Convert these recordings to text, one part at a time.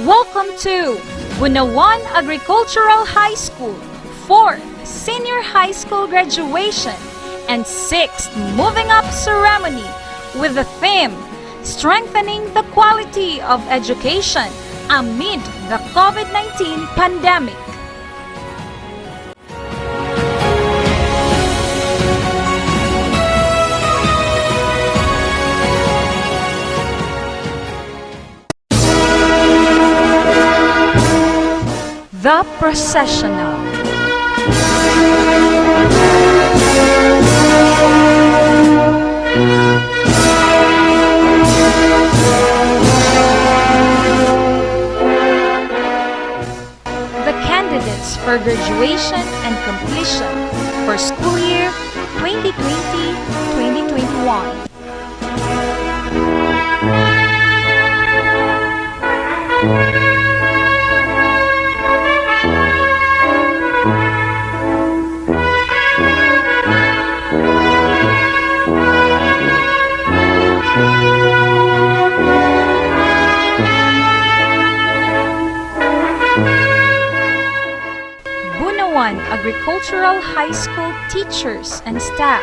Welcome to Bunawan Agricultural High School 4th Senior High School Graduation and 6th Moving Up Ceremony with the theme Strengthening the Quality of Education Amid the COVID-19 Pandemic. The Processional. The candidates for graduation and completion for school year 2020-2021. Bunawan Agricultural High School teachers and staff.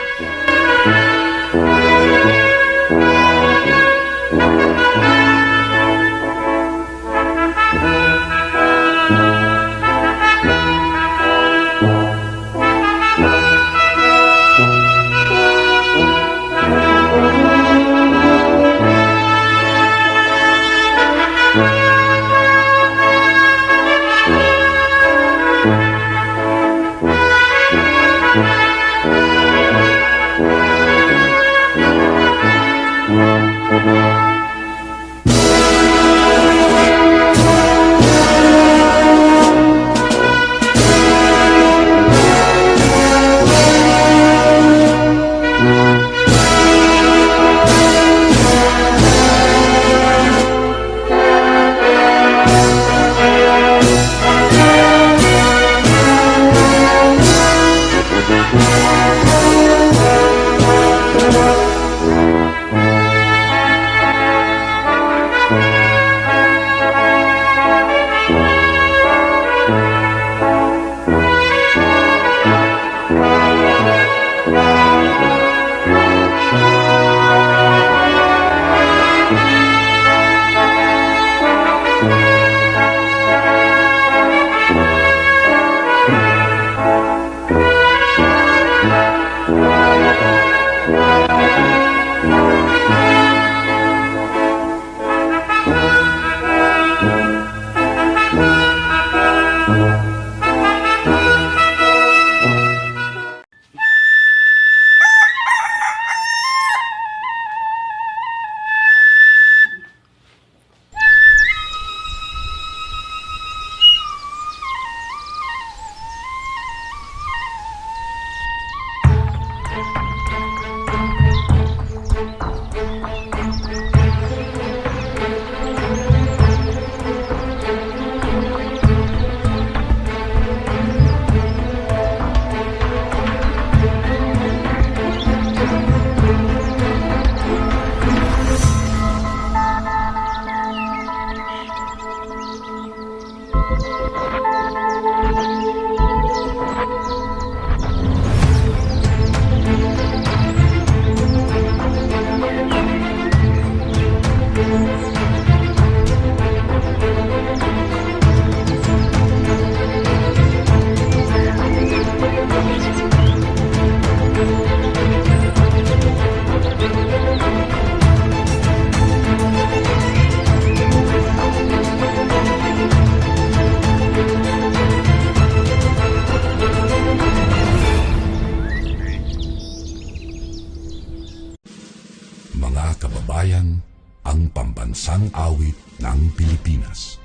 Bayan, ang pambansang awit ng Pilipinas.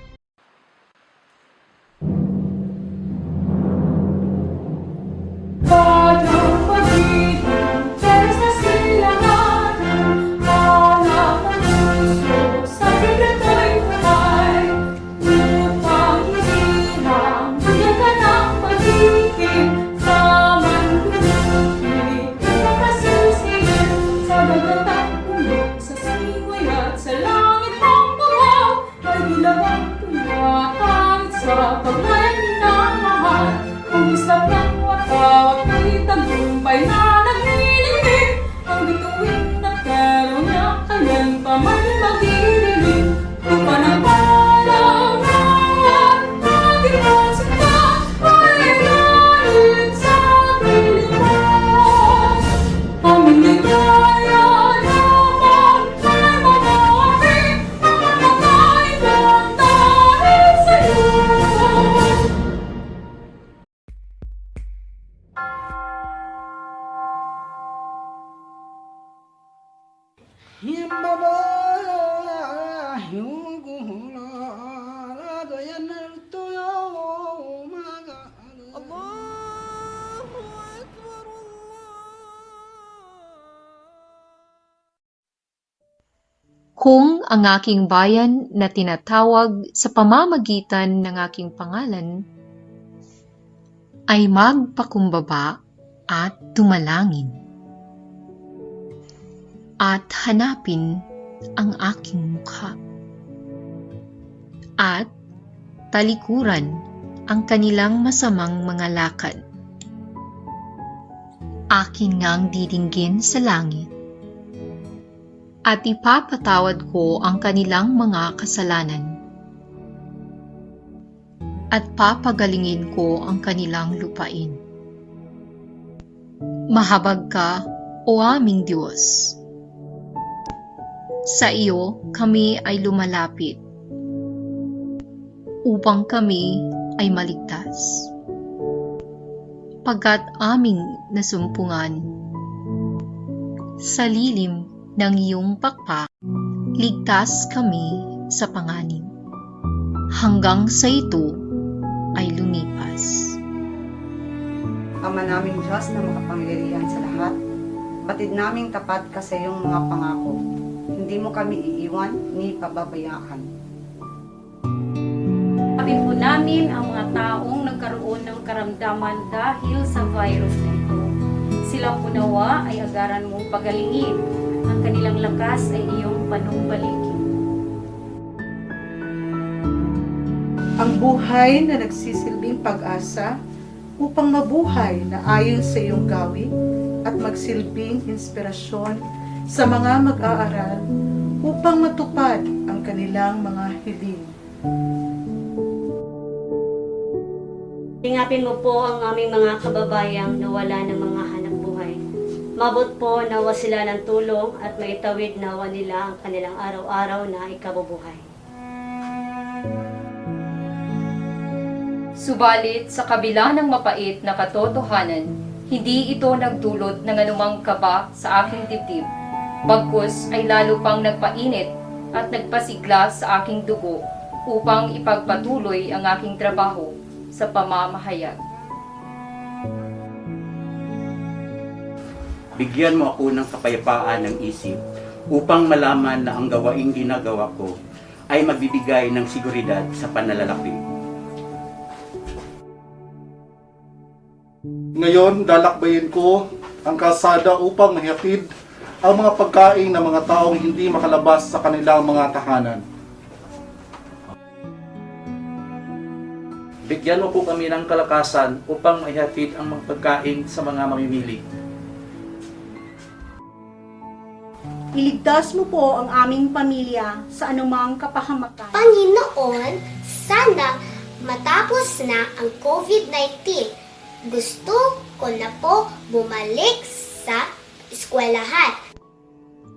Bagyong pag-ibig, teres na silangan, hanap ng puso, sa bigato'y buhay. Upang hinirang, bigyan ka ng pag-ibig, sa mandulupig, ipapasusiin, sa dagatang ulog, sa singoy at sa langit ng bawal, may dilawang tumatawid sa paglayan ng mahal. Kung islap ng watawat mo'y tagumpay na naglilingig, ang bituin na pero niya kailan pa man magdidilig. Kung panagpalang naman ating masinta, ay galit sa piling mo. Aming ligaya naman ay mamari, mamatay lang dahil sa'yo. Himbaba yung gula gaya ng tuyo umaga. Allahu Akbar Kung ang aking bayan na tinatawag sa pamamagitan ng aking pangalan ay magpakumbaba at tumalangin at hanapin ang aking mukha at talikuran ang kanilang masamang mga lakad, akin ngang didinggin sa langit at ipapatawad ko ang kanilang mga kasalanan at papagalingin ko ang kanilang lupain. Mahabag ka, o aming Diyos. Sa iyo kami ay lumalapit upang kami ay maligtas. Pagkat aming nasumpungan sa lilim ng iyong pakpak, ligtas kami sa panganib. Hanggang sa ito ay lumipas. Ama naming Diyos na makapangyarihan sa lahat, batid naming tapat ka sa iyong mga pangako. Hindi mo kami iiwan ni pababayaan. Kapin po namin ang mga taong nagkaroon ng karamdaman dahil sa virus na ito. Sila po nawa ay agaran mong pagalingin. Ang kanilang lakas ay iyong panumbalikin. Ang buhay na nagsisilbing pag-asa upang mabuhay na ayon sa iyong gawi at magsilbing inspirasyon sa mga mag-aaral upang matupad ang kanilang mga hiling. Ingapin mo po ang aming mga kababayang nawala ng mga hanap buhay. Mabot po nawa sila ng tulong at maitawid nawa nila ang kanilang araw-araw na ikabubuhay. Subalit sa kabila ng mapait na katotohanan, hindi ito nagdulot ng anumang kaba sa aking dibdib. Bagkus ay lalo pang nagpainit at nagpasigla sa aking dugo upang ipagpatuloy ang aking trabaho sa pamamahayag. Bigyan mo ako ng kapayapaan ng isip upang malaman na ang gawaing ginagawa ko ay magbibigay ng seguridad sa pananalapi. Ngayon, lalakbayin ko ang kalsada upang mahihatid ang mga pagkain ng mga taong hindi makalabas sa kanilang mga tahanan. Bigyan mo po kami ng kalakasan upang maihatid ang mga pagkain sa mga mamimili. Iligtas mo po ang aming pamilya sa anumang kapahamakan. Panginoon, sana matapos na ang COVID-19. Gusto ko na po bumalik sa eskwelahan.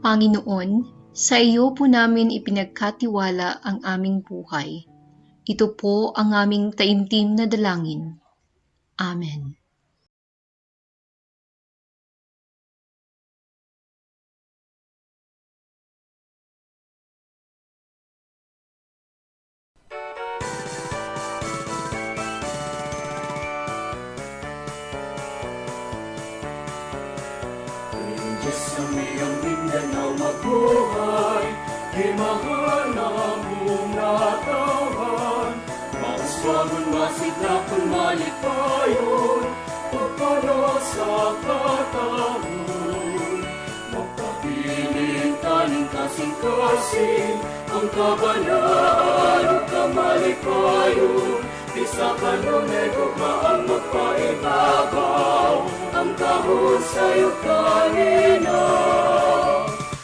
Panginoon, sa iyo po namin ipinagkatiwala ang aming buhay. Ito po ang aming taimtim na dalangin. Amen. Kisame ang Mindanao mabuhay, di mahal na mong natawan. Mauswagon, masiglakon, malipayon, pagpala sa katahon. Magpabiling taning kasing-kasing, ang kabanaan o kamalipayon. Di sa kanunay gugmaan magpaibabaw, ang kahon sa'yo kanina.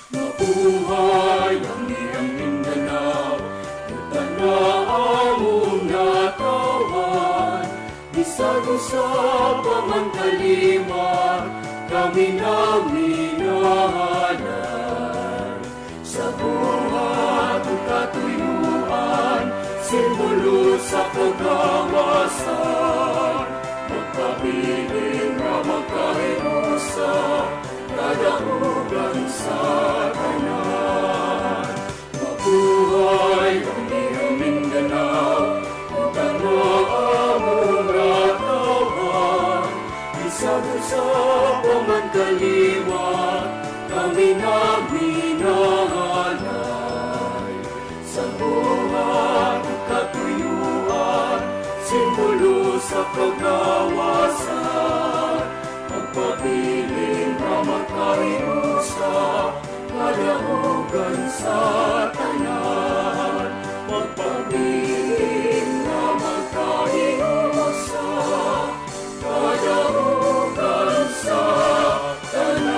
Mabuhay ang iyong Mindanao, yutan na among natawan. Bisag-usap man kalimar, kami na minahalan. Sa buhat ang katuyuan, simbolo sa kagawasan. Magpabiling na magkahirusa, kadaugan sa tanan. Mabuhay ang iyong Mindanao, utang na among natawan. Bisag-usap man kaliwat, kami na minahalay. Sa buhat ang katuyuan, simbolo sa kagawasan. Magpabiling na magkahirusa, kadaugan sa tanan. Magpabiling na magkahirusa, kadaugan sa tanan.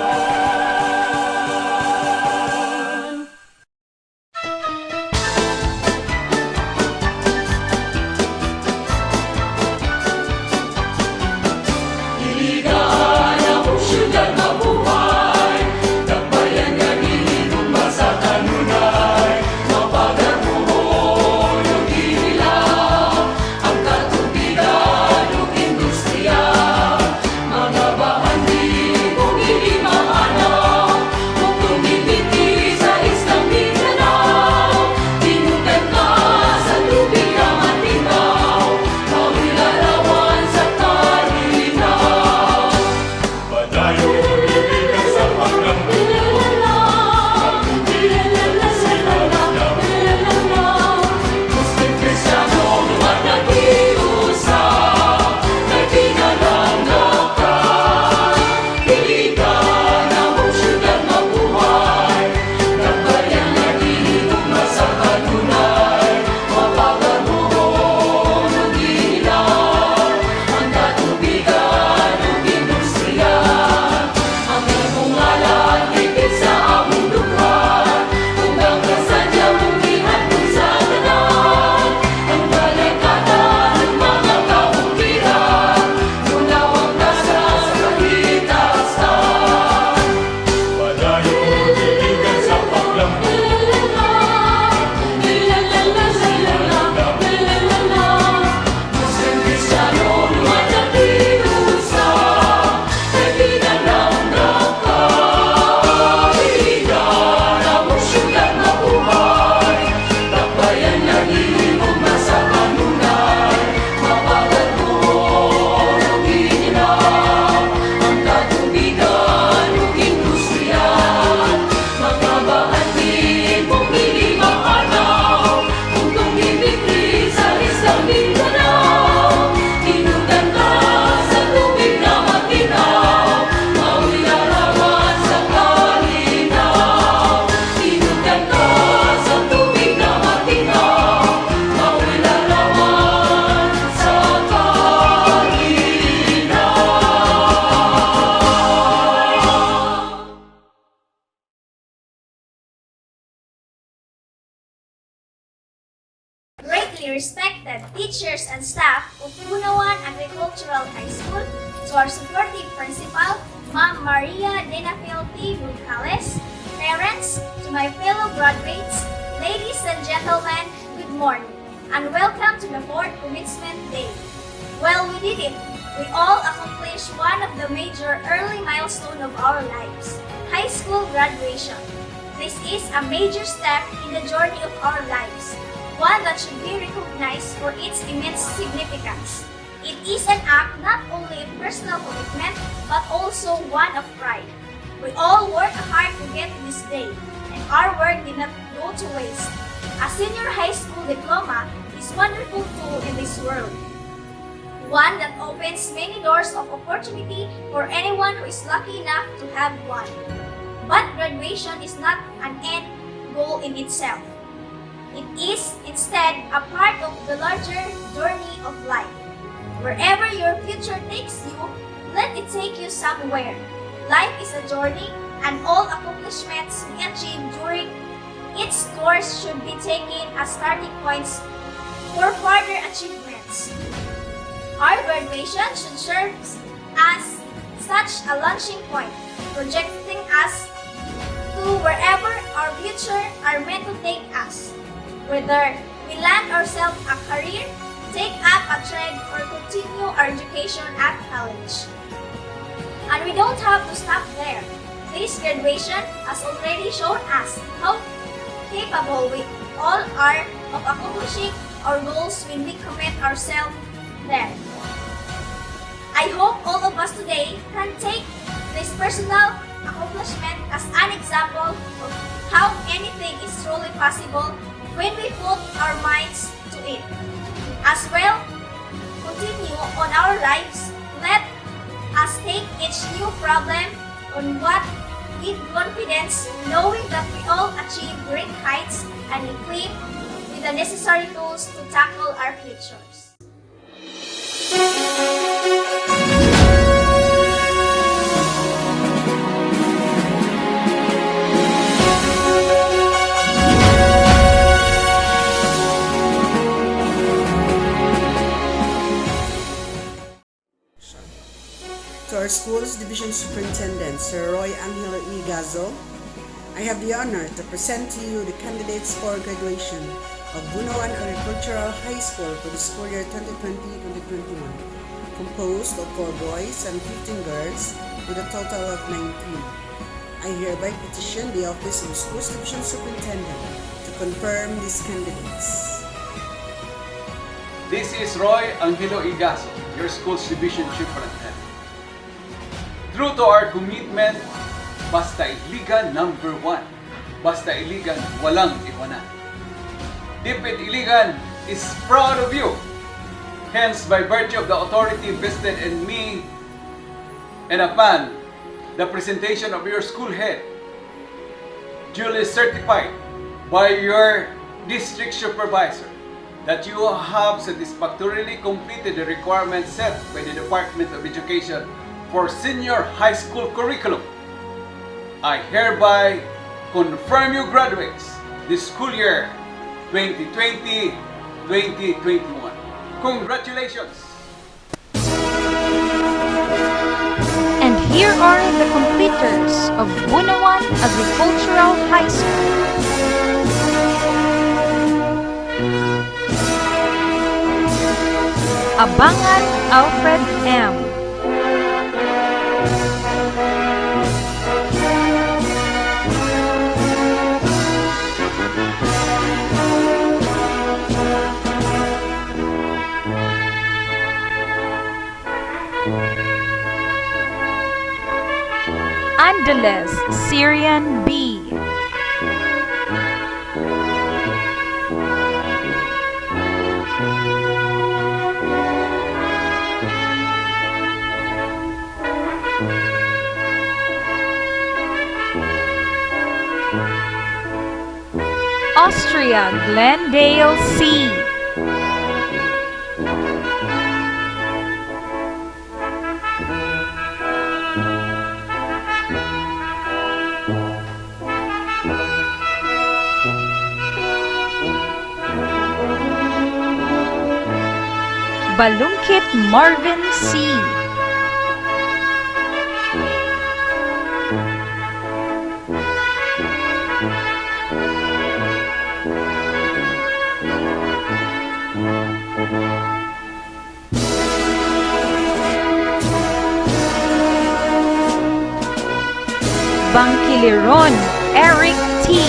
Iligan ang syudad mabuhay, dakbayan nga hinumba sa kanunay. Mapagamuhon yung ilaw, ang katubigan yung industriya. Mga bahandi kung ilimahanaw, kung tumibiti sa isang Mindanao. Tinugan ka sa tubig na matinaw, mawilarawan sa kalinaw. Padayon ibigan sa pagkambuhan, pagkubilan sila na Muslim, Kristiyano, luwag na kiusa, may pinalanggaw ka. Iligan ang syudad mabuhay, dakbayan na hinumba sa kanunay. Mapagamuhon ang ilaw, ang katubigan ng industriya. Ang imong ngalan higit sa among duhan, hanggang kasadya mong gihatod sa tanan. Ang balikatan ng mga kaukiran, munawang kasa sa kalitasan. Padayon ibigan sa paglambuhan, Muslim, Kristiyano, luwag na kiusa, may pinalanggaw ka. Iligan ang syudad mabuhay, dakbayan na hinumba sa kanunay. Mapagamuhon ang ilaw, ang katubigan ng industriya. Mga bahandi kung ilimahanaw, kung tumibiti sa isang Mindanao. Tinugan ka sa tubig na matinaw, mawilarawan sa kalinaw. Tinugan ka sa tubig na matinaw, mawilarawan sa kalinaw. Greatly respected teachers and staff of Bunawan Agricultural High School, to our supportive principal, Ma'am Maria Denafil P. Bucales, parents, to my fellow graduates, ladies and gentlemen, good morning, and welcome to the 4th Commencement Day. Well, we did it. We all accomplished one of the major early milestones of our lives, high school graduation. This is a major step in the journey of our lives, one that should be recognized for its immense significance. It is an act not only of personal commitment, but also one of pride. We all worked hard to get to this day, and our work did not go to waste. A senior high school diploma is a wonderful tool in this world. One that opens many doors of opportunity for anyone who is lucky enough to have one. But graduation is not an end goal in itself. It is instead a part of the larger journey of life. Wherever your future takes you, let it take you somewhere. Life is a journey, and all accomplishments we achieve during its course should be taken as starting points for further achievements. Our graduation should serve as such a launching point, projecting us to wherever our future are meant to take us. Whether we land ourselves a career, take up a trade, or continue our education at college. And we don't have to stop there. This graduation has already shown us how capable we all are of accomplishing our goals when we commit ourselves there. I hope all of us today can take this personal accomplishment as an example of how anything is truly possible when we put our minds to it. As well, continue on our lives, let us take each new problem on what with confidence, knowing that we all achieve great heights and equipped with the necessary tools to tackle our futures. To our school's Division Superintendent, Sir Roy Angelo E. Gazo, I have the honor to present to you the candidates for graduation of Bunawan Agricultural High School for the school year 2020-2021, composed of 4 boys and 15 girls with a total of 19. I hereby petition the Office of the School's Division Superintendent to confirm these candidates. This is Roy Angelo E. Gazo, your school's Division Superintendent. True to our commitment, Basta Iligan number 1. Basta Iligan, walang iwanan. DepEd Iligan is proud of you. Hence, by virtue of the authority vested in me and upon the presentation of your school head, duly certified by your district supervisor, that you have satisfactorily completed the requirements set by the Department of Education for senior high school curriculum. I hereby confirm you graduates this school year 2020-2021. Congratulations! And here are the completers of Bunawan Agricultural High School. Abangan Alfred M. Angeles Syrian B. Austria Glendale C. Balungkit Marvin C. Bangkiliron Eric T.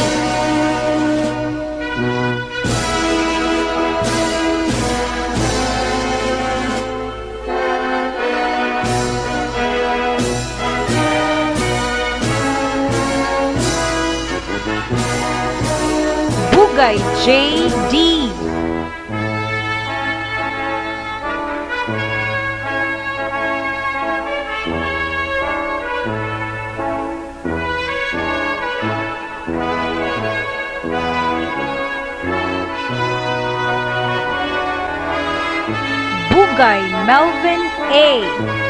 Bugay J.D. Bugay Melvin A.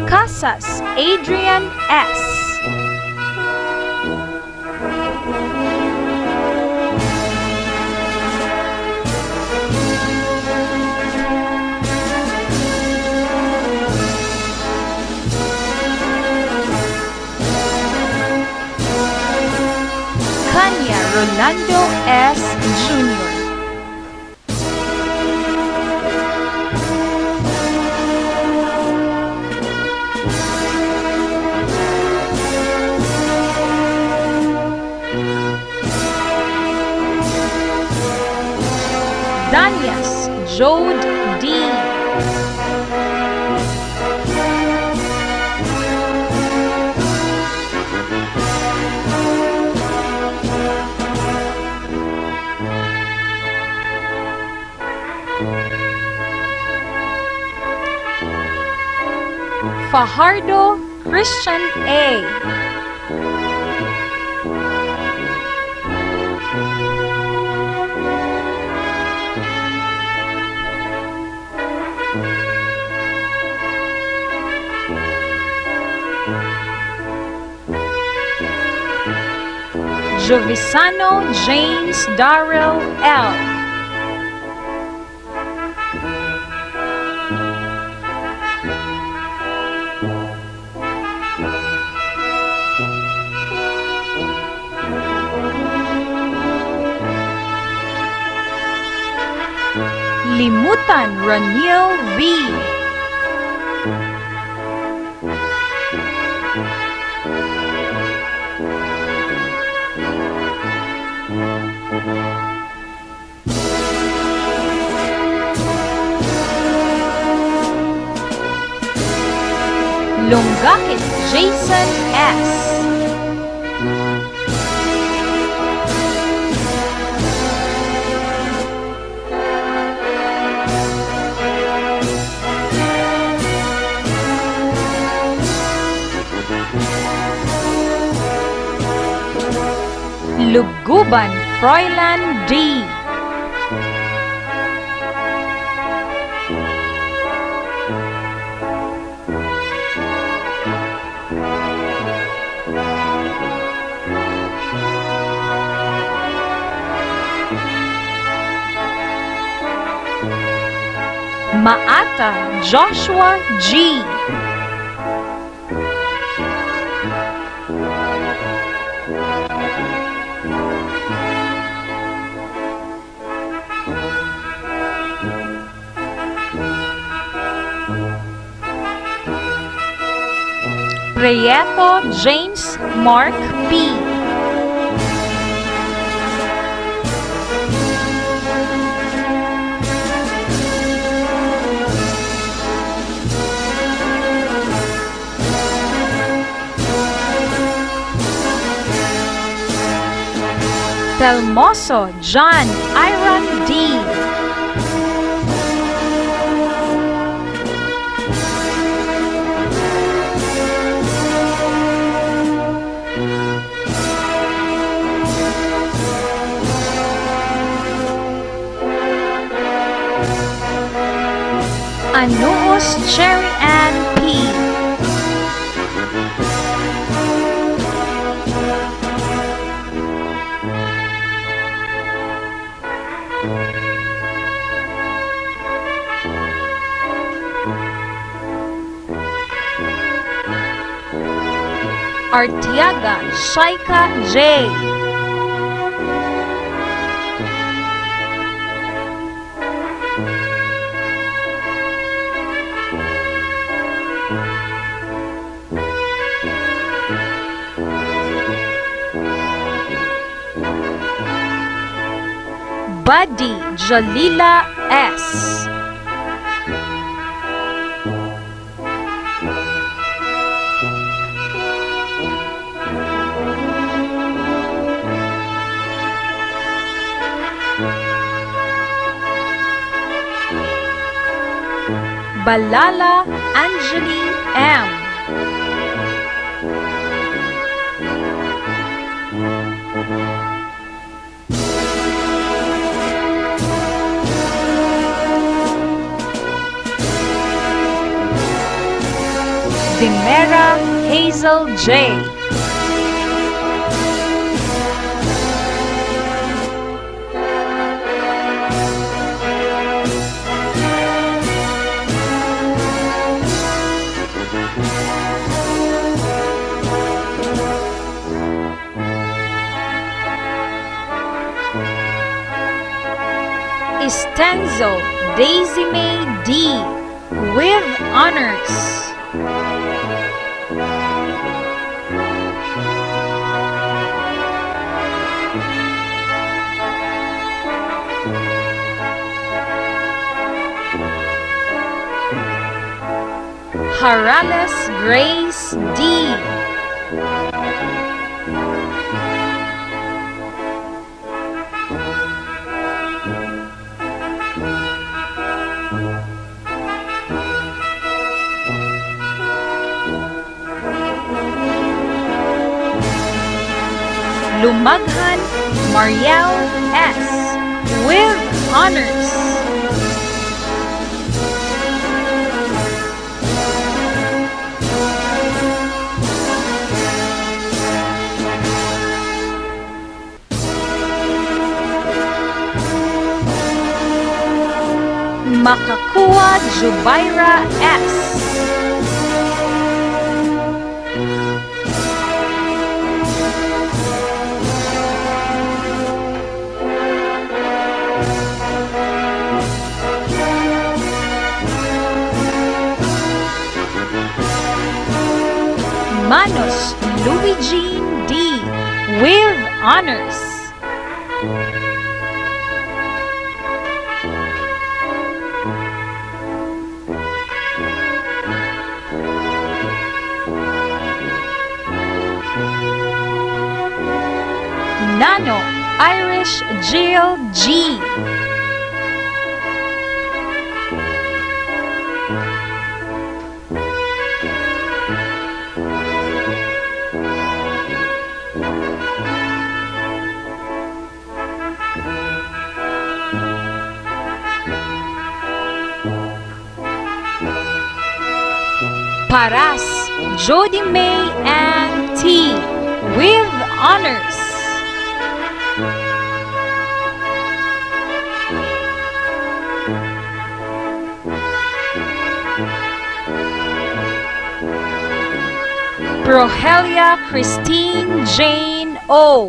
Casas Adrian S. Kanya Rolando S. Jr. Danias Jode D. Fajardo Christian A. Jovisano James Darrell L. Limutan Raniel V. Longakit Jason S. Luguban Froilan D. Maata Joshua G. Prieto James Mark P. Telmoso John Iron D. Anuos Cherry Ann P. Artiaga Shaika J. Buddy Jalila S. Balala Anjali M. Dimera Hazel J. Estenzo Daisy May D. with honors. Harales Grace D. Lumaghan Mariel S. with honors. Makakua Jubaira S. Manos Luigi D. with honors. Nano Irish Jill G. Paras Jody May and T. with honors. Prohelia Christine Jane O.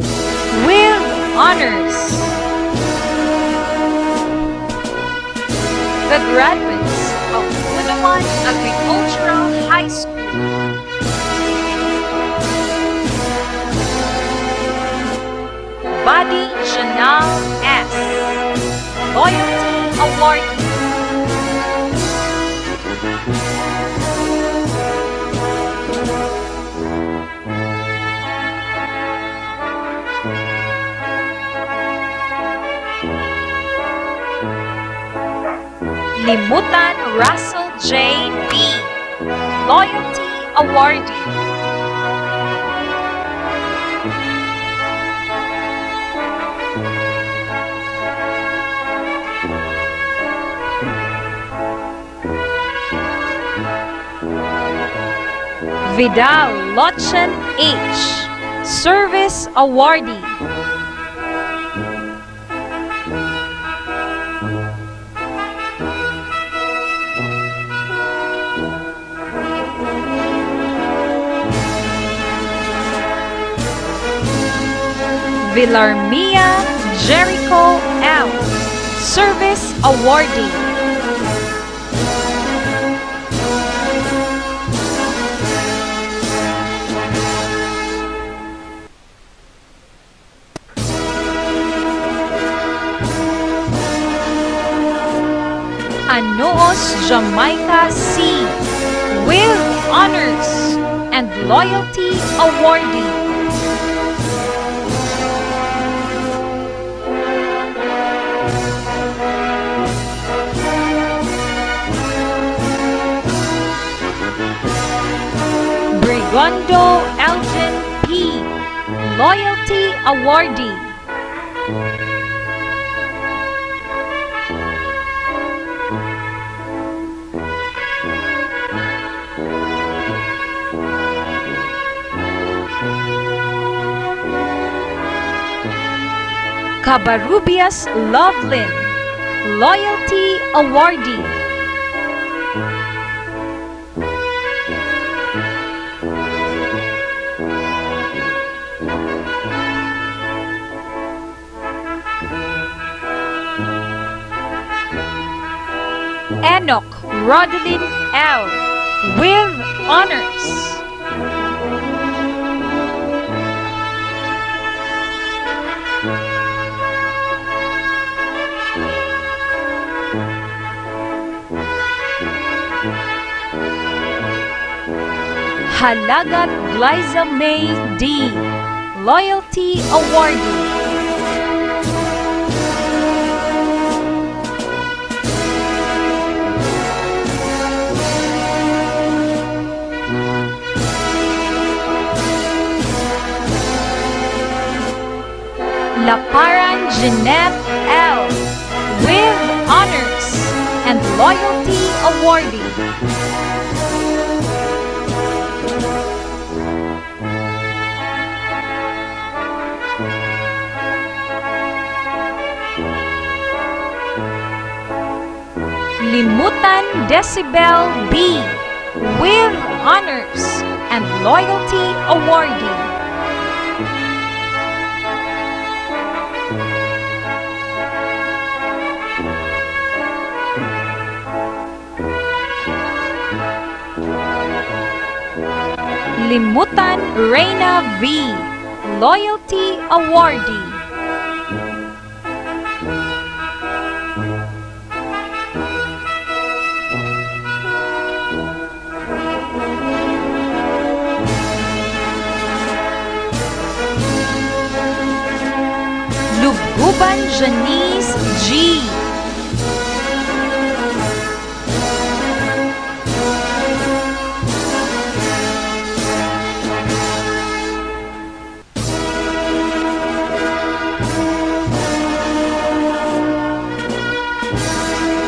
with honors. The graduates of Bunawan Agricultural High School. Buddy Janal S. Loyalty Award. Limutan Russell J. B. Loyalty Awardee. Vidal Lochen H. Service Awardee. Villarmia Jericho L. Service Awardee. Jamaica C. with honors and loyalty awardee. Brigondo Elgin P. Loyalty awardee. Cabarubias Lovelyn, Loyalty Awardee. Enoch Rodelyn L. with honors. Halagat Glyza May D. Loyalty Awardee. Laparan Jeanette L. with honors and loyalty awardee. Limutan Decibel B. with honors and loyalty awardee. Limutan Reina V. Loyalty awardee. Luguban Janice G.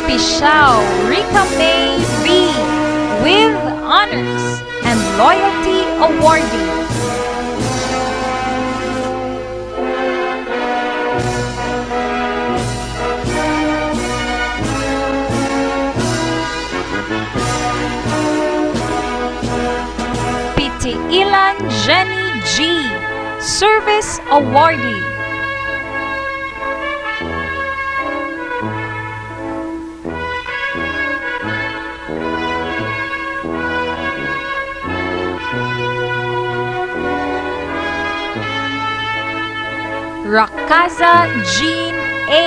Pishao Rika May V. with honors and loyalty awardee. Ilan Jenny G. Service Awardee. Rakaza Jean A.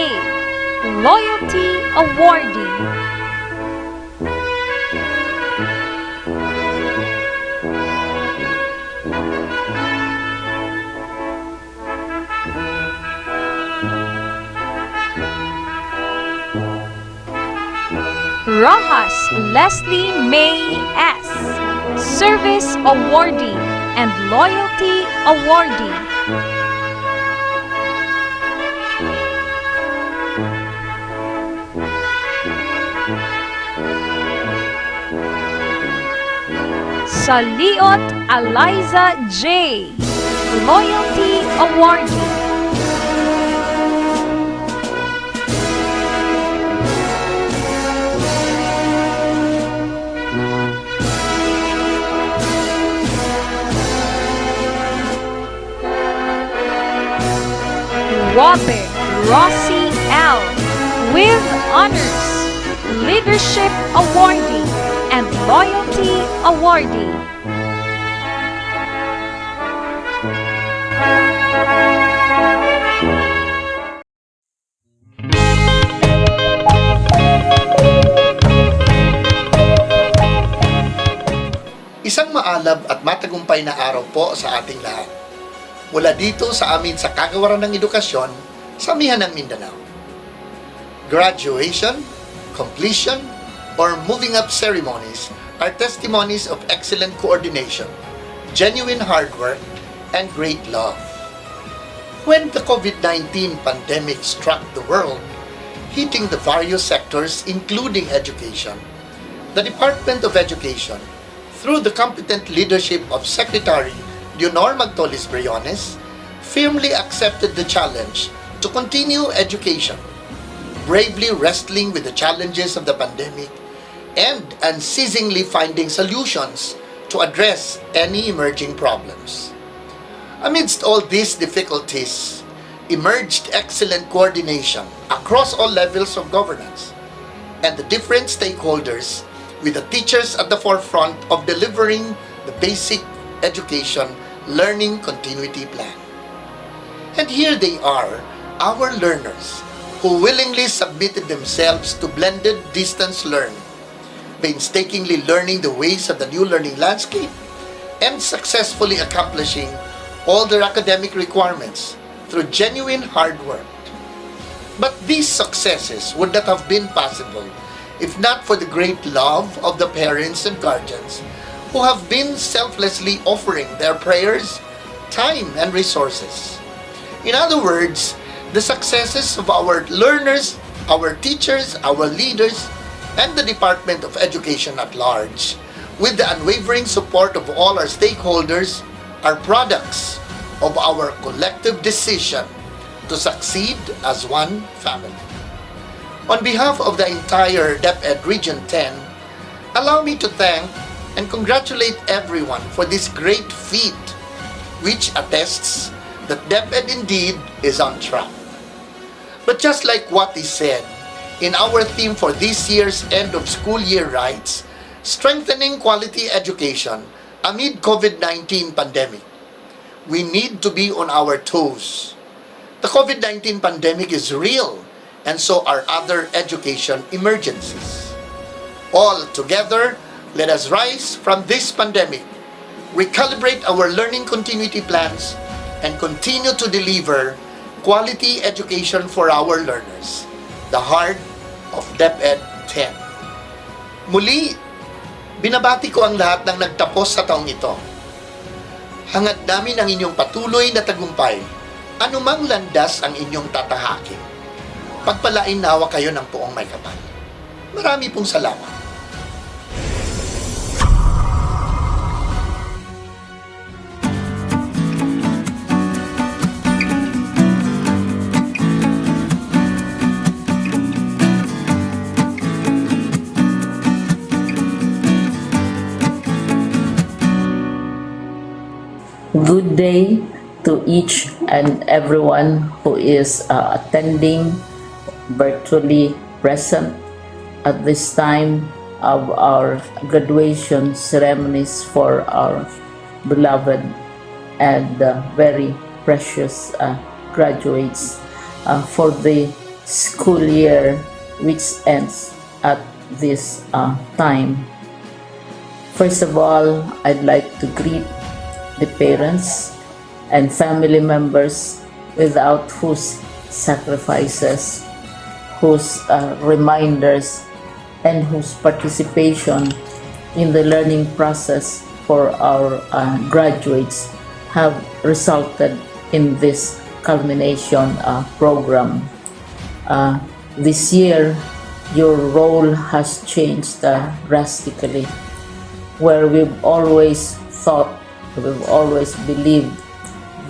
Loyalty Awardee. Rojas Leslie May S. Service Awardee and Loyalty Awardee. Saliot Eliza J. Loyalty Awardee. Wabe Rossi L. with honors, leadership awardee, and loyalty awardee. Isang maalab at matagumpay na araw po sa ating lahat. Mula dito sa amin sa Kagawaran ng Edukasyon sa Amihan ng Mindanao. Graduation, completion, or moving up ceremonies are testimonies of excellent coordination, genuine hard work, and great love. When the COVID-19 pandemic struck the world, hitting the various sectors including education, the Department of Education, through the competent leadership of Secretary Leonor Magtolis Briones, firmly accepted the challenge to continue education, bravely wrestling with the challenges of the pandemic and unceasingly finding solutions to address any emerging problems. Amidst all these difficulties, emerged excellent coordination across all levels of governance and the different stakeholders, with the teachers at the forefront of delivering the basic education learning continuity plan. And here they are, our learners, who willingly submitted themselves to blended distance learning, painstakingly learning the ways of the new learning landscape, and successfully accomplishing all their academic requirements through genuine hard work. But these successes would not have been possible if not for the great love of the parents and guardians who have been selflessly offering their prayers, time, and resources. In other words, the successes of our learners, our teachers, our leaders, and the Department of Education at large, with the unwavering support of all our stakeholders, are products of our collective decision to succeed as one family. On behalf of the entire DepEd Region 10, allow me to thank and congratulate everyone for this great feat, which attests that DepEd indeed is on track. But just like what is said in our theme for this year's end of school year rites, strengthening quality education amid COVID-19 pandemic, we need to be on our toes. The COVID-19 pandemic is real, and so are other education emergencies. All together, let us rise from this pandemic, recalibrate our learning continuity plans, and continue to deliver quality education for our learners, the heart of DepEd 10. Muli, binabati ko ang lahat ng nagtapos sa taong ito. Hangad namin ang inyong patuloy na tagumpay, anumang landas ang inyong tatahakin. Pagpalain nawa kayo ng poong may kapal. Marami pong salamat. Good day to each and everyone who is attending virtually present at this time of our graduation ceremonies for our beloved and very precious graduates for the school year which ends at this time. First of all, I'd like to greet the parents and family members without whose sacrifices, whose reminders, and whose participation in the learning process for our graduates have resulted in this culmination program. This year, your role has changed drastically, where we've always thought, we've always believed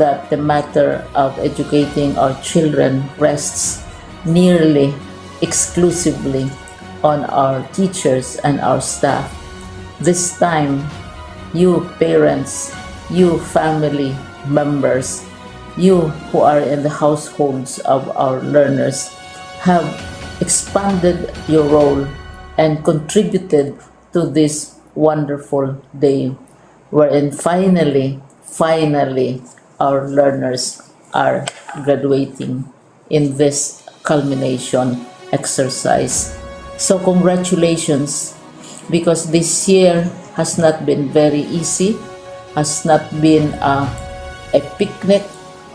that the matter of educating our children rests nearly exclusively on our teachers and our staff. This time, you parents, you family members, you who are in the households of our learners have expanded your role and contributed to this wonderful day wherein finally our learners are graduating in this culmination exercise. So congratulations, because this year has not been very easy, has not been a picnic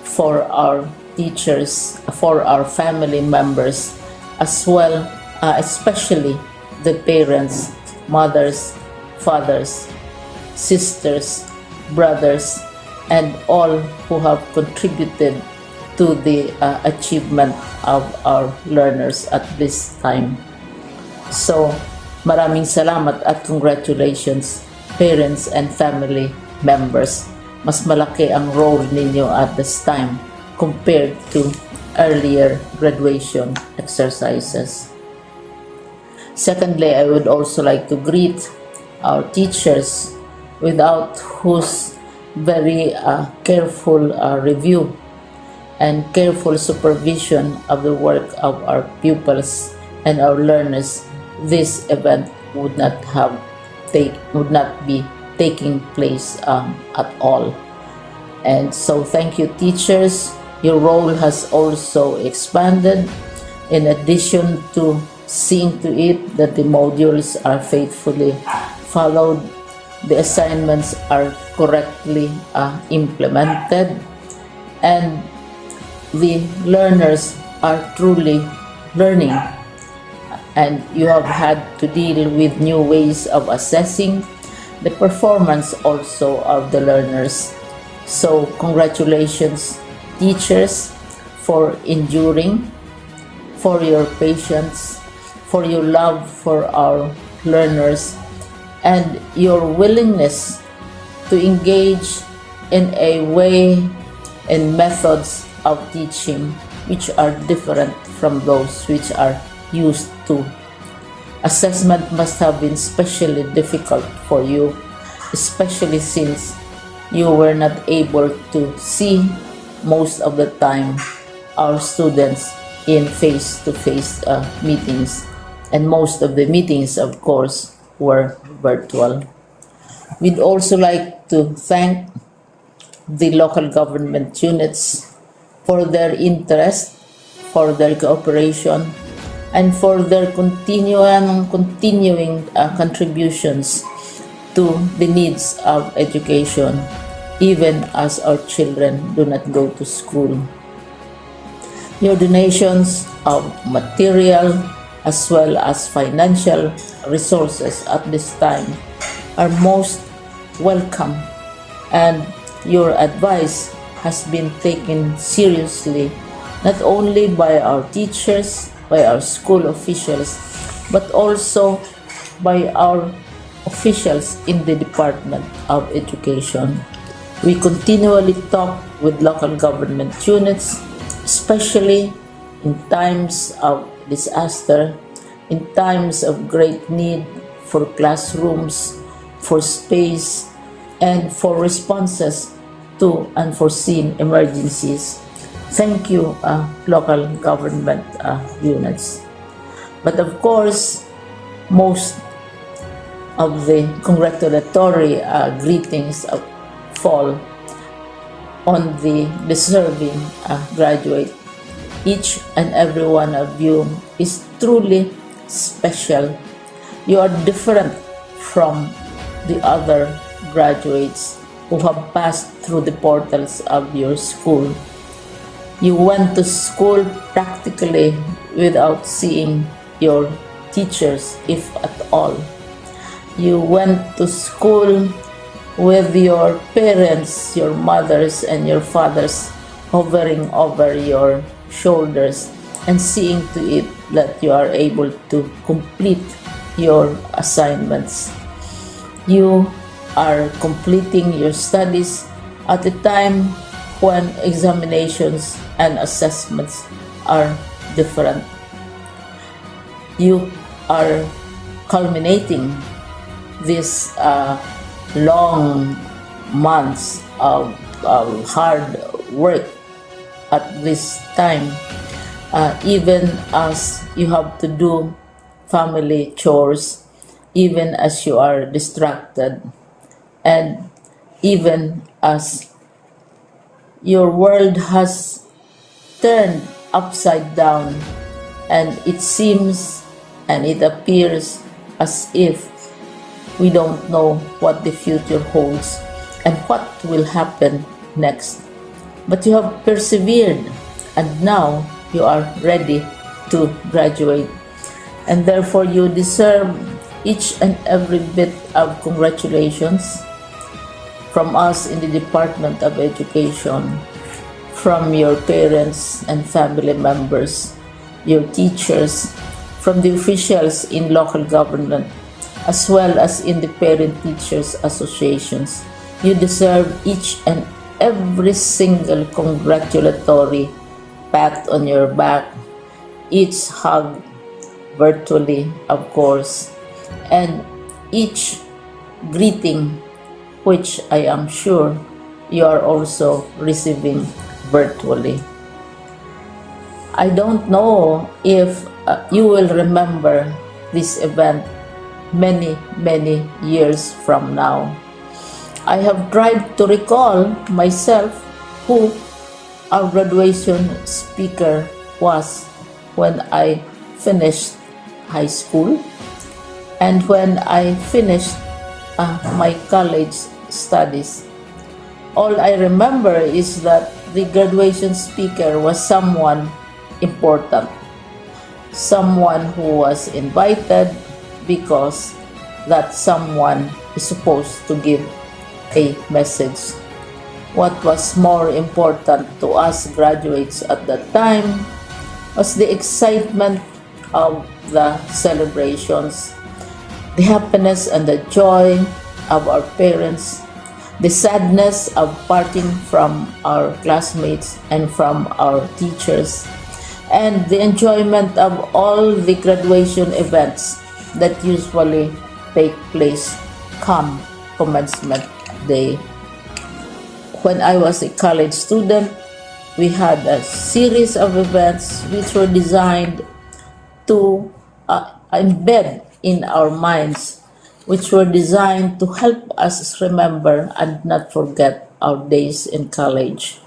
for our teachers, for our family members, as well, especially the parents, mothers, fathers, sisters, brothers, and all who have contributed to the achievement of our learners at this time. So, maraming salamat at congratulations, parents and family members. Mas malaki ang role ninyo at this time compared to earlier graduation exercises. Secondly, I would also like to greet our teachers, without whose very careful review and careful supervision of the work of our pupils and our learners, this event would not be taking place at all. And so thank you, teachers. Your role has also expanded. In addition to seeing to it that the modules are faithfully followed, the assignments are correctly implemented, and the learners are truly learning. And you have had to deal with new ways of assessing the performance also of the learners. So congratulations, teachers, for enduring, for your patience, for your love for our learners, and your willingness to engage in a way and methods of teaching which are different from those which are used to. Assessment must have been especially difficult for you, especially since you were not able to see most of the time our students in face-to-face meetings, and most of the meetings, of course, were virtual. We'd also like to thank the local government units for their interest, for their cooperation, and for their continuing contributions to the needs of education, even as our children do not go to school. Your donations of material as well as financial resources at this time are most welcome, and your advice has been taken seriously not only by our teachers, by our school officials, but also by our officials in the Department of Education. We continually talk with local government units, especially in times of disaster, in times of great need for classrooms, for space, and for responses to unforeseen emergencies. Thank you, local government units. But of course, most of the congratulatory greetings fall on the deserving graduate. Each and every one of you is truly special. You are different from the other graduates who have passed through the portals of your school. You went to school practically without seeing your teachers, if at all. You went to school with your parents, your mothers and your fathers hovering over your shoulders and seeing to it that you are able to complete your assignments. You are completing your studies at a time when examinations and assessments are different. You are culminating these long months of hard work at this time, even as you have to do family chores, even as you are distracted, and even as your world has turned upside down, and it seems and it appears as if We don't know what the future holds and what will happen next. But you have persevered, and now you are ready to graduate. And therefore you deserve each and every bit of congratulations from us in the Department of Education, from your parents and family members, your teachers, from the officials in local government, as well as in the Parent Teachers Associations. You deserve each and every single congratulatory pat on your back, each hug, virtually of course, and each greeting, which I am sure you are also receiving virtually. I don't know if you will remember this event many years from now. I have tried to recall myself who our graduation speaker was when I finished high school and when I finished my college studies. All I remember is that the graduation speaker was someone important, someone who was invited because that someone is supposed to give a message. What was more important to us graduates at that time was the excitement of the celebrations, the happiness and the joy of our parents, the sadness of parting from our classmates and from our teachers, and the enjoyment of all the graduation events that usually take place come commencement day. When I was a college student, we had a series of events which were designed to embed in our minds, which were designed to help us remember and not forget our days in college.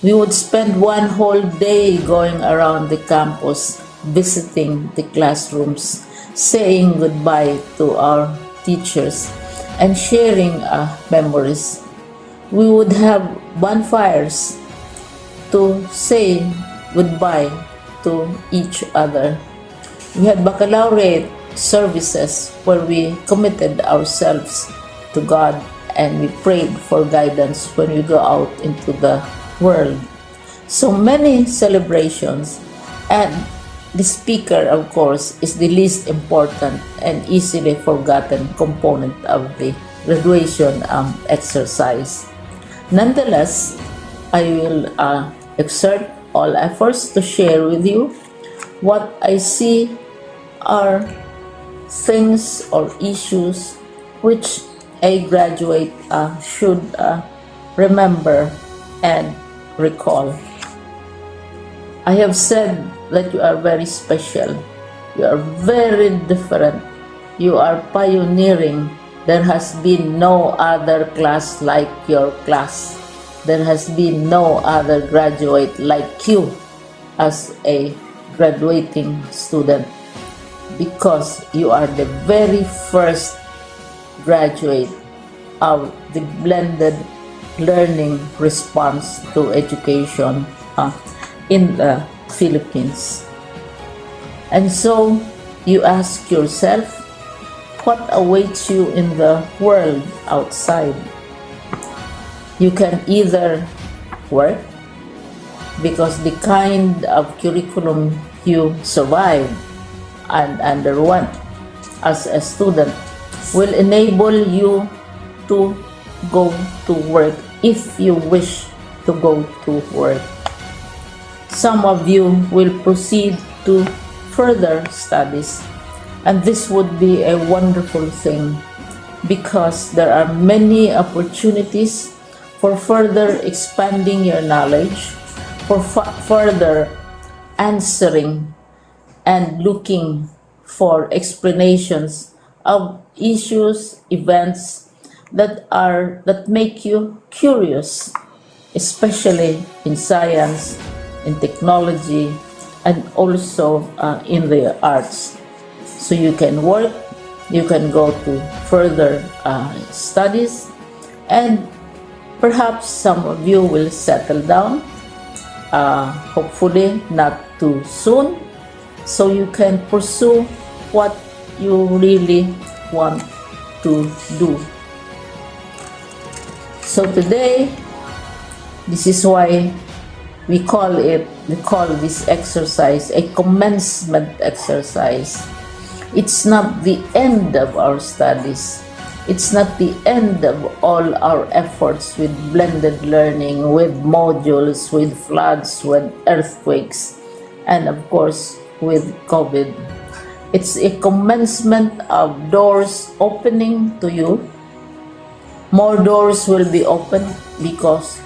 We would spend one whole day going around the campus, visiting the classrooms, saying goodbye to our teachers, and sharing memories. We would have bonfires to say goodbye to each other. We had baccalaureate services where we committed ourselves to God and we prayed for guidance when we go out into the world. So many celebrations, and the speaker, of course, is the least important and easily forgotten component of the graduation exercise. Nonetheless, I will exert all efforts to share with you what I see are things or issues which a graduate should remember and recall. I have said that you are very special. You are very different. You are pioneering. There has been no other class like your class. There has been no other graduate like you as a graduating student, because you are the very first graduate of the blended learning response to education in the Philippines. And so you ask yourself, what awaits you in the world outside? You can either work, because the kind of curriculum you survive and underwent as a student will enable you to go to work if you wish to go to work. Some of you will proceed to further studies, and this would be a wonderful thing because there are many opportunities for further expanding your knowledge, for further answering and looking for explanations of issues, events that make you curious, especially in science, in technology, and also in the arts. So you can work you can go to further studies, and perhaps some of you will settle down, hopefully not too soon, so you can pursue what you really want to do. So today, this is why we call this exercise a commencement exercise. It's not the end of our studies. It's not the end of all our efforts with blended learning, with modules, with floods, with earthquakes, and of course with COVID. It's a commencement of doors opening to you. More doors will be opened because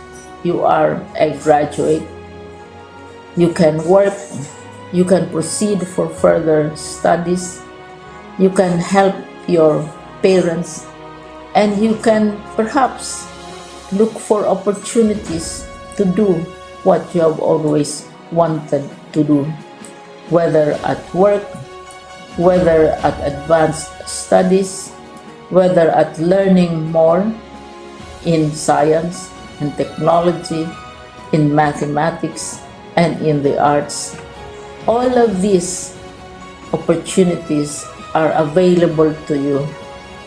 you are a graduate. You can work, you can proceed for further studies, you can help your parents, and you can perhaps look for opportunities to do what you have always wanted to do, whether at work, whether at advanced studies, whether at learning more in science and technology, in mathematics, and in the arts. All of these opportunities are available to you.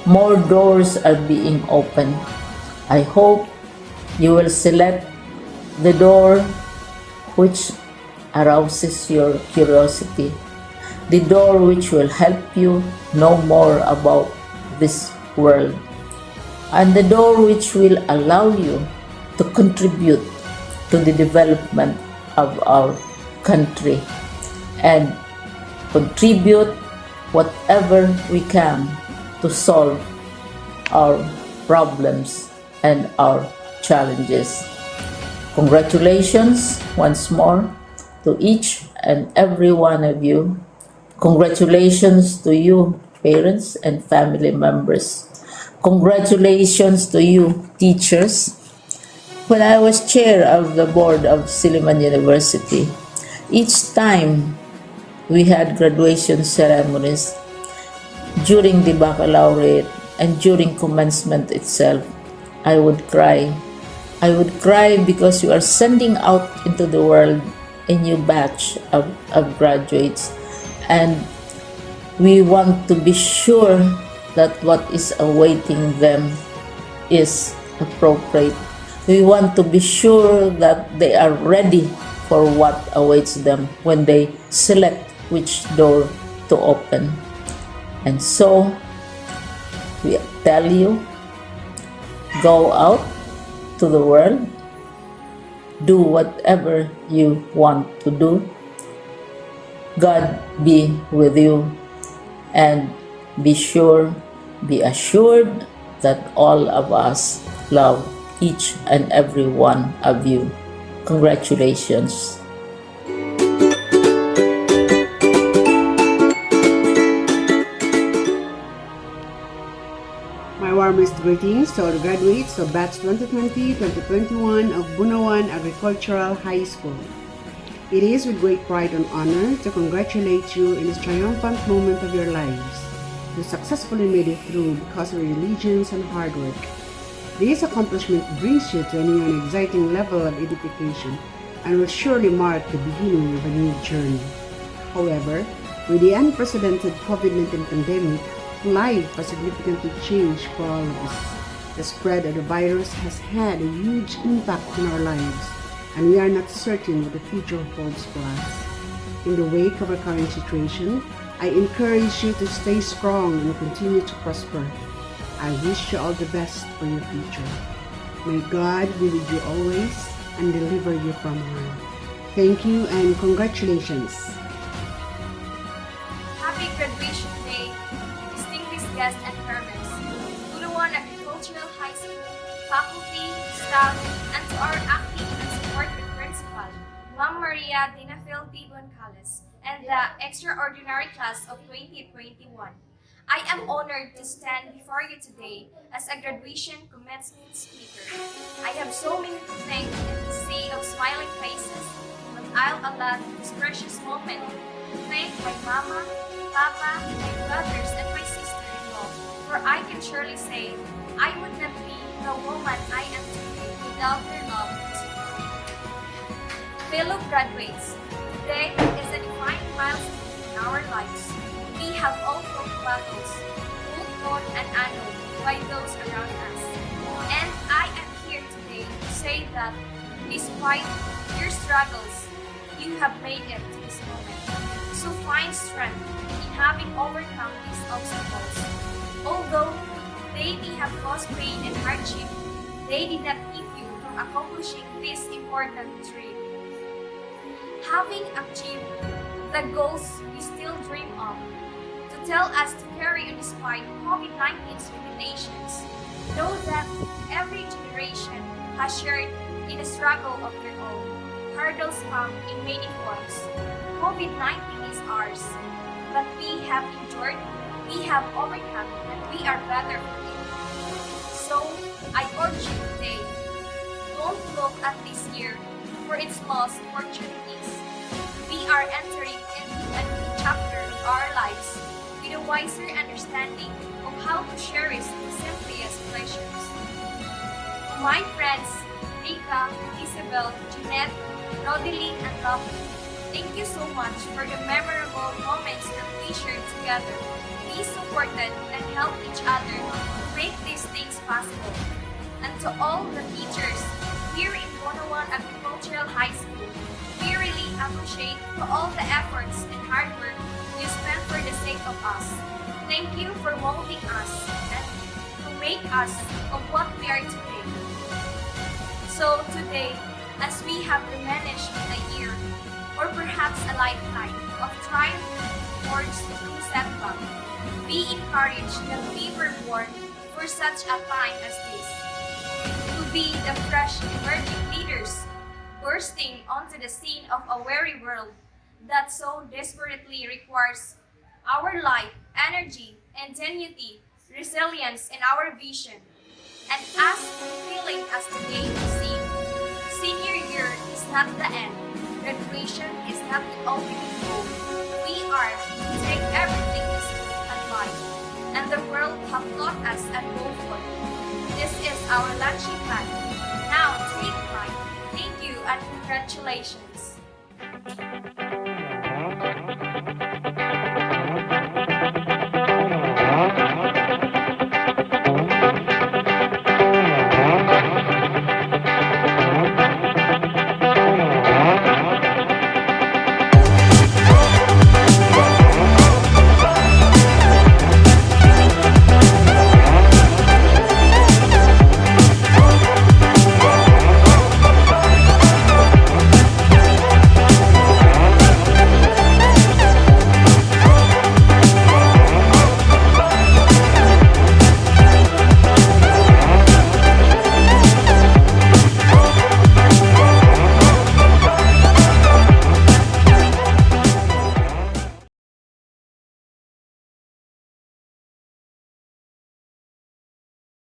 More doors are being opened. I hope you will select the door which arouses your curiosity, the door which will help you know more about this world, and the door which will allow you to contribute to the development of our country and contribute whatever we can to solve our problems and our challenges. Congratulations once more to each and every one of you. Congratulations to you, parents and family members. Congratulations to you, teachers. When I was chair of the board of Silliman University, each time we had graduation ceremonies, during the baccalaureate and during commencement itself, I would cry. I would cry because you are sending out into the world a new batch of graduates, and we want to be sure that what is awaiting them is appropriate. We want to be sure that they are ready for what awaits them when they select which door to open. And so, we tell you, go out to the world, do whatever you want to do. God be with you, and be assured that all of us love each and every one of you. Congratulations. My warmest greetings to all the graduates of Batch 2020-2021 of Bunawan Agricultural High School. It is with great pride and honor to congratulate you in this triumphant moment of your lives. You successfully made it through because of your diligence and hard work. This accomplishment brings you to a new and exciting level of edification and will surely mark the beginning of a new journey. However, with the unprecedented COVID-19 pandemic, life has significantly changed for all of us. The spread of the virus has had a huge impact on our lives, and we are not certain what the future holds for us. In the wake of our current situation, I encourage you to stay strong and continue to prosper. I wish you all the best for your future. May God be with you always and deliver you from harm. Thank you and congratulations. Happy graduation day, distinguished guests and parents, Bunawan Agricultural High School, faculty, staff, and to our active and supportive principal, Ma'am Maria Dinafil P. Goncalves, and the extraordinary class of 2021. I am honored to stand before you today as a graduation commencement speaker. I have so many to thank and to say of smiling faces, but I'll allot this precious moment to thank my mama, papa, my brothers, and my sister-in-law For I can surely say, I would not be the woman I am today without their love and support. Fellow graduates, today is a defining milestone in our lives. We have all fought battles, both known and unknown, by those around us. And I am here today to say that despite your struggles, you have made it to this moment. So find strength in having overcome these obstacles. Although they may have caused pain and hardship, they did not keep you from accomplishing this important dream. Having achieved the goals we still dream of, to tell us to carry on despite COVID-19's limitations, know that every generation has shared in a struggle of their own. Hurdles come in many forms. COVID-19 is ours, but we have endured, we have overcome, and we are better for it. So, I urge you today, don't look at this year for its lost opportunities. We are entering into a new chapter of our lives with a wiser understanding of how to cherish the simplest pleasures. To my friends, Rika, Isabel, Jeanette, Rodeline, and Lovely, thank you so much for the memorable moments that we shared together. We supported and helped each other to make these things possible. And to all the teachers here in Bunoan Agricultural High School, we really appreciate all the efforts and hard work you spent for the sake of us. Thank you for molding us and to make us of what we are today. So today, as we have diminished a year, or perhaps a lifetime of triumph forged through setback, we encourage that we were born for such a time as this, to be the fresh emerging leaders bursting onto the scene of a weary world that so desperately requires our life, energy, ingenuity, resilience, and our vision. And as fulfilling as the day may seem, senior year is not the end. Graduation is not the ultimate goal. We are to take everything we see and life, and the world have taught us and go for it. This is our launching pad. Now take flight. Thank you and congratulations.